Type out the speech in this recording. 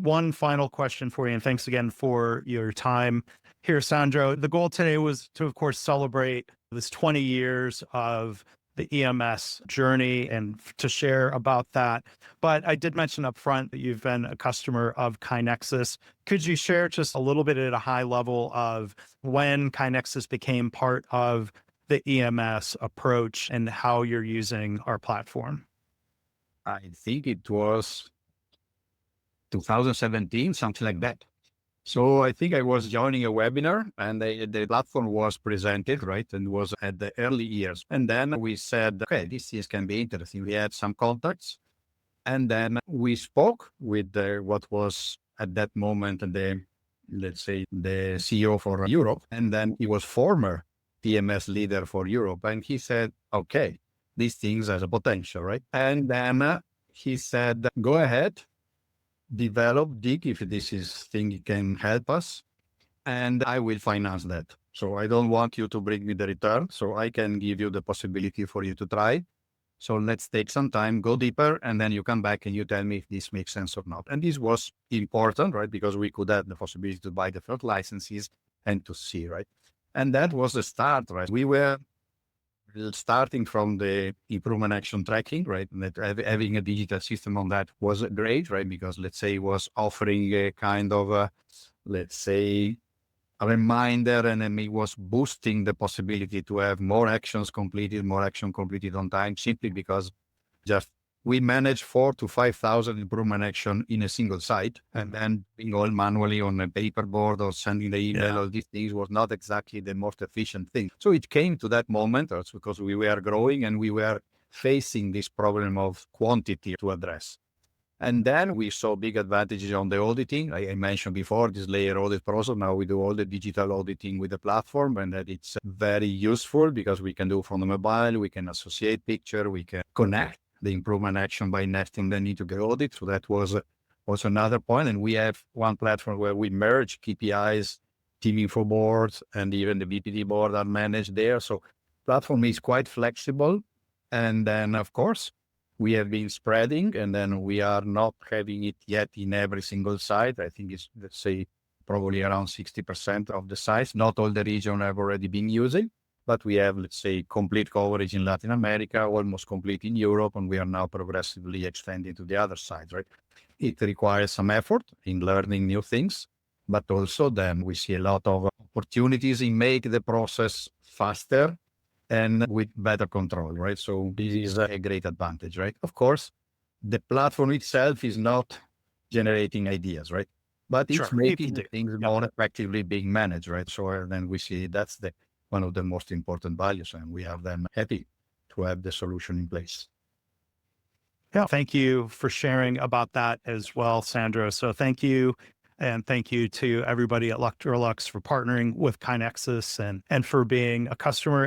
One final question for you, and thanks again for your time here, Sandro. The goal today was to, of course, celebrate this 20 years of the EMS journey and to share about that. But I did mention up front that you've been a customer of KaiNexus. Could you share just a little bit at a high level of when KaiNexus became part of the EMS approach and how you're using our platform? I think it was 2017, something like that. So I think I was joining a webinar and the platform was presented, right? And was at the early years. And then we said, okay, this can be interesting. We had some contacts and then we spoke with what was at that moment let's say, the CEO for Europe. And then he was former TMS leader for Europe. And he said, okay, these things has a potential, right? And then he said, go ahead, develop, dig if this is thing can help us, and I will finance that. So I don't want you to bring me the return. So I can give you the possibility for you to try. So let's take some time, go deeper, and then you come back and you tell me if this makes sense or not. And this was important, right? Because we could have the possibility to buy the first licenses and to see, right? And that was the start, right? We were starting from the improvement action tracking, right? And that having a digital system on that was great, right? Because let's say it was offering a kind of let's say, a reminder, and then it was boosting the possibility to have more action completed on time, simply because just we manage 4,000 to 5,000 improvement action in a single site, and then being all manually on a paperboard or sending the email, all these things was not exactly the most efficient thing. So it came to that moment, that's because we were growing and we were facing this problem of quantity to address. And then we saw big advantages on the auditing. I mentioned before this layer audit process. Now we do all the digital auditing with the platform, and that it's very useful because we can do from the mobile, we can associate picture, we can connect the improvement action by nesting the need to get audit. So that was also another point. And we have one platform where we merge KPIs, team info boards, and even the BPD board are managed there. So platform is quite flexible. And then of course, we have been spreading, and then we are not having it yet in every single site. I think it's, let's say, probably around 60% of the sites. Not all the region have already been using, but we have, let's say, complete coverage in Latin America, almost complete in Europe, and we are now progressively extending to the other sides, right? It requires some effort in learning new things, but also then we see a lot of opportunities in make the process faster and with better control, right? So this is a great advantage, right? Of course, the platform itself is not generating ideas, right? But it's making the things more effectively being managed, right? So then we see that's one of the most important values, and we are then happy to have the solution in place. Yeah, thank you for sharing about that as well, Sandro. So thank you. And thank you to everybody at Electrolux for partnering with KaiNexus and for being a customer